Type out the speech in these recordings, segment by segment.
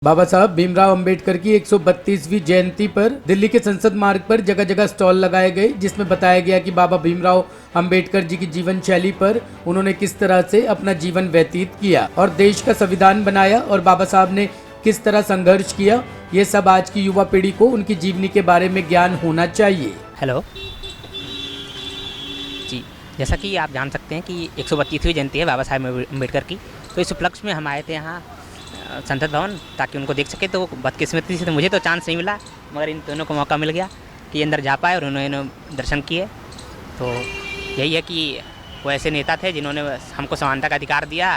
बाबा साहब भीमराव अंबेडकर की 132वीं जयंती पर दिल्ली के संसद मार्ग पर जगह जगह स्टॉल लगाए गए, जिसमें बताया गया कि बाबा भीमराव अंबेडकर जी की जीवन शैली पर उन्होंने किस तरह से अपना जीवन व्यतीत किया और देश का संविधान बनाया और बाबा साहब ने किस तरह संघर्ष किया। ये सब आज की युवा पीढ़ी को उनकी जीवनी के बारे में ज्ञान होना चाहिए। हेलो जी, जैसा कि आप जान सकते हैं कि 132वीं जयंती है बाबा साहब अम्बेडकर की, तो इस उपलक्ष्य में हम आए थे यहाँ संसद भवन ताकि उनको देख सके। तो बदकिस्मती से तो मुझे तो चांस नहीं मिला, मगर इन दोनों को मौका मिल गया कि अंदर जा पाए और उन्होंने दर्शन किए। तो यही है कि वो ऐसे नेता थे जिन्होंने हमको समानता का अधिकार दिया,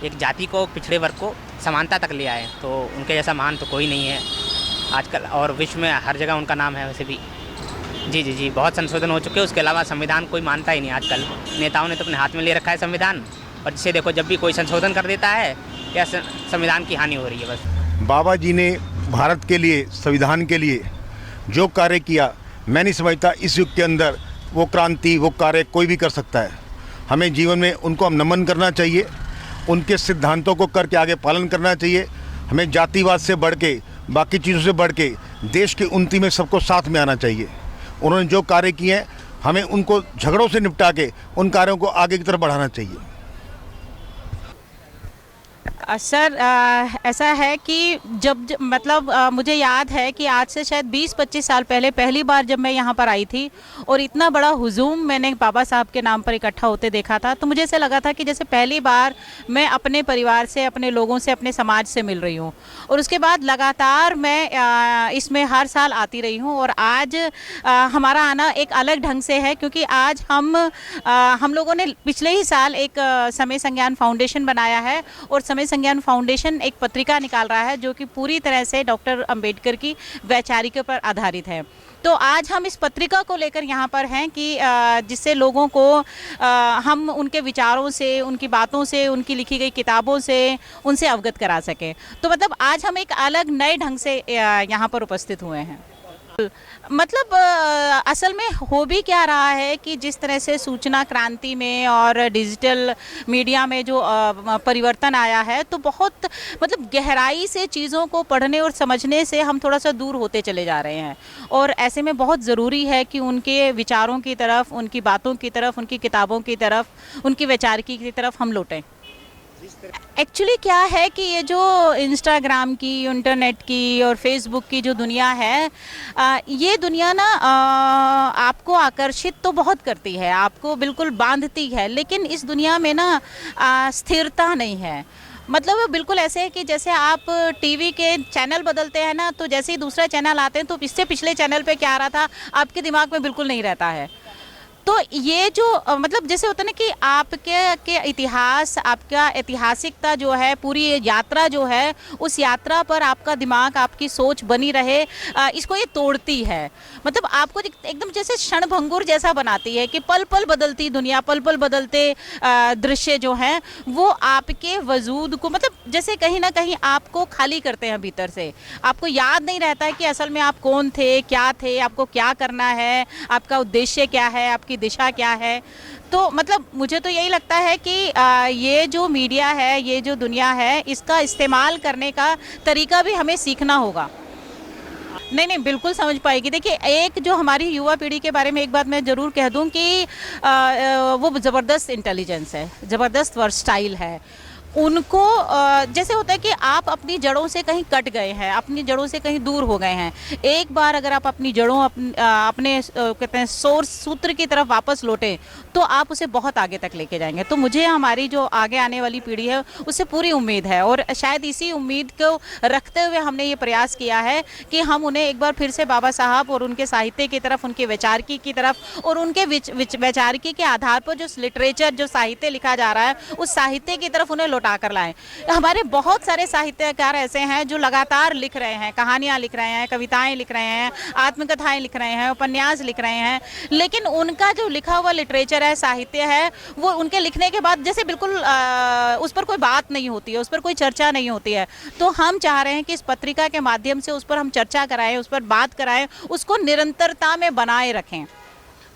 एक जाति को, पिछड़े वर्ग को समानता तक ले आए। तो उनके जैसा महान तो कोई नहीं है आजकल, और विश्व में हर जगह उनका नाम है। वैसे भी जी, बहुत संशोधन हो चुके हैं। उसके अलावा संविधान कोई मानता ही नहीं आजकल। नेताओं ने तो अपने हाथ में ले रखा है संविधान, और जिसे देखो जब भी कोई संशोधन कर देता है या संविधान की हानि हो रही है बस। बाबा जी ने भारत के लिए, संविधान के लिए जो कार्य किया, मैं नहीं समझता इस युग के अंदर वो क्रांति, वो कार्य कोई भी कर सकता है। हमें जीवन में उनको हम नमन करना चाहिए, उनके सिद्धांतों को करके आगे पालन करना चाहिए। हमें जातिवाद से बढ़ के, बाकी चीज़ों से बढ़ के देश की उन्नति में सबको साथ में आना चाहिए। उन्होंने जो कार्य किए हैं, हमें उनको झगड़ों से निपटा के उन कार्यों को आगे की तरफ बढ़ाना चाहिए। सर, ऐसा है कि जब मतलब मुझे याद है कि आज से शायद 20-25 साल पहले पहली बार जब मैं यहाँ पर आई थी और इतना बड़ा हुजूम मैंने बाबा साहब के नाम पर इकट्ठा होते देखा था, तो मुझे ऐसा लगा था कि जैसे पहली बार मैं अपने परिवार से, अपने लोगों से, अपने समाज से मिल रही हूँ। और उसके बाद लगातार मैं इसमें हर साल आती रही हूँ। और आज हमारा आना एक अलग ढंग से है, क्योंकि आज हम लोगों ने पिछले ही साल एक समय संज्ञान फाउंडेशन बनाया है, और समय संज्ञान फाउंडेशन एक पत्रिका निकाल रहा है जो कि पूरी तरह से डॉक्टर अंबेडकर की वैचारिक पर आधारित है। तो आज हम इस पत्रिका को लेकर यहाँ पर हैं कि जिससे लोगों को हम उनके विचारों से, उनकी बातों से, उनकी लिखी गई किताबों से उनसे अवगत करा सकें। तो मतलब आज हम एक अलग नए ढंग से यहाँ पर उपस्थित हुए हैं। मतलब असल में हो भी क्या रहा है कि जिस तरह से सूचना क्रांति में और डिजिटल मीडिया में जो परिवर्तन आया है, तो बहुत मतलब गहराई से चीज़ों को पढ़ने और समझने से हम थोड़ा सा दूर होते चले जा रहे हैं। और ऐसे में बहुत ज़रूरी है कि उनके विचारों की तरफ, उनकी बातों की तरफ, उनकी किताबों की तरफ, उनकी वैचारिकी की तरफ हम लौटें। एक्चुअली क्या है कि ये जो इंस्टाग्राम की, इंटरनेट की और फेसबुक की जो दुनिया है, ये दुनिया ना आपको आकर्षित तो बहुत करती है, आपको बिल्कुल बांधती है, लेकिन इस दुनिया में ना स्थिरता नहीं है। मतलब बिल्कुल ऐसे है कि जैसे आप टीवी के चैनल बदलते हैं ना, तो जैसे ही दूसरा चैनल आते हैं तो इससे पिछले चैनल पे क्या आ रहा था आपके दिमाग में बिल्कुल नहीं रहता है। तो ये जो मतलब जैसे होता है ना कि आपके इतिहास, आपका ऐतिहासिकता जो है, पूरी यात्रा जो है, उस यात्रा पर आपका दिमाग, आपकी सोच बनी रहे, इसको ये तोड़ती है। मतलब आपको एकदम जैसे क्षणभंगुर जैसा बनाती है कि पल पल बदलती दुनिया, पल पल बदलते दृश्य जो हैं, वो आपके वजूद को मतलब जैसे कहीं ना कहीं आपको खाली करते हैं भीतर से। आपको याद नहीं रहता है कि असल में आप कौन थे, क्या थे, आपको क्या करना है, आपका उद्देश्य क्या है, आपकी दिशा क्या है। तो मतलब मुझे तो यही लगता है कि ये जो मीडिया है, ये जो दुनिया है, इसका इस्तेमाल करने का तरीका भी हमें सीखना होगा। नहीं, बिल्कुल समझ पाएगी। देखिए, एक जो हमारी युवा पीढ़ी के बारे में एक बात मैं ज़रूर कह दूं कि वो ज़बरदस्त इंटेलिजेंस है, ज़बरदस्त वर्सटाइल है। उनको जैसे होता है कि आप अपनी जड़ों से कहीं कट गए हैं, अपनी जड़ों से कहीं दूर हो गए हैं। एक बार अगर आप अपनी जड़ों, अपने कहते हैं सोर्स, सूत्र की तरफ वापस लौटें, तो आप उसे बहुत आगे तक लेके जाएंगे। तो मुझे हमारी जो आगे आने वाली पीढ़ी है उससे पूरी उम्मीद है, और शायद इसी उम्मीद को रखते हुए हमने ये प्रयास किया है कि हम उन्हें एक बार फिर से बाबा साहब और उनके साहित्य की तरफ, उनके वैचारिकी की तरफ और उनके वैचारिकी के आधार पर जो लिटरेचर, जो साहित्य लिखा जा रहा है, उस साहित्य की तरफ उन्हें कर लाएं। हमारे बहुत सारे साहित्यकार ऐसे हैं जो लगातार लिख रहे हैं, कहानियां लिख रहे हैं, कविताएं लिख रहे हैं, आत्मकथाएं लिख रहे हैं, उपन्यास लिख रहे हैं, लेकिन उनका जो लिखा हुआ लिटरेचर है, साहित्य है, वो उनके लिखने के बाद जैसे बिल्कुल उस पर कोई बात नहीं होती है, उस पर कोई चर्चा नहीं होती है। तो हम चाह रहे हैं कि इस पत्रिका के माध्यम से उस पर हम चर्चा कराएं, उस पर बात कराएं, उसको निरंतरता में बनाए रखें।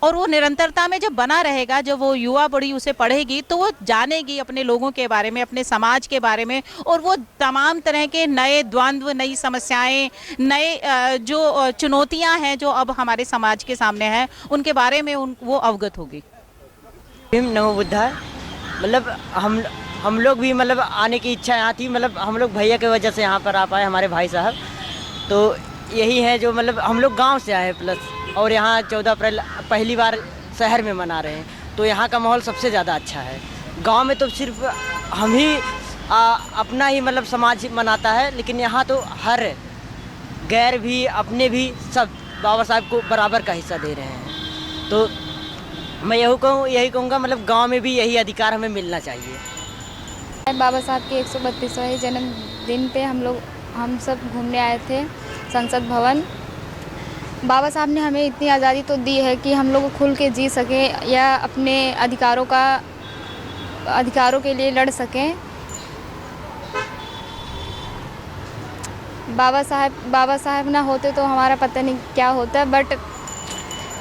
और वो निरंतरता में जब बना रहेगा, जब वो युवा पीढ़ी उसे पढ़ेगी तो वो जानेगी अपने लोगों के बारे में, अपने समाज के बारे में, और वो तमाम तरह के नए द्वंद्व, नई समस्याएं, नए जो चुनौतियां हैं जो अब हमारे समाज के सामने हैं, उनके बारे में वो अवगत होगी। नमो बुद्धाय। मतलब हम लोग भी मतलब आने की इच्छा यहाँ थी, मतलब हम लोग भैया की वजह से यहाँ पर आ पाए, हमारे भाई साहब। तो यही है जो मतलब हम लोग गांव से आए प्लस, और यहाँ 14 अप्रैल पहली बार शहर में मना रहे हैं, तो यहाँ का माहौल सबसे ज़्यादा अच्छा है। गांव में तो सिर्फ हम ही अपना ही मतलब समाज मनाता है, लेकिन यहाँ तो हर गैर भी अपने भी सब बाबा साहब को बराबर का हिस्सा दे रहे हैं। तो मैं यही कहूँगा मतलब गांव में भी यही अधिकार हमें मिलना चाहिए। बाबा साहब के 132वें जन्मदिन पे हम सब घूमने आए थे संसद भवन। बाबा साहब ने हमें इतनी आज़ादी तो दी है कि हम लोग खुल के जी सकें या अपने अधिकारों के लिए लड़ सकें। बाबा साहब ना होते तो हमारा पता नहीं क्या होता, बट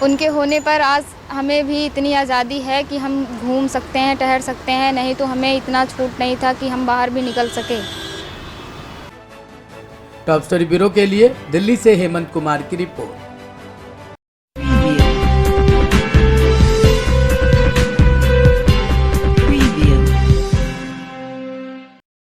उनके होने पर आज हमें भी इतनी आज़ादी है कि हम घूम सकते हैं, ठहर सकते हैं, नहीं तो हमें इतना छूट नहीं था कि हम बाहर भी निकल सके। टॉप स्टोरी ब्यूरो के लिए दिल्ली से हेमंत कुमार की रिपोर्ट।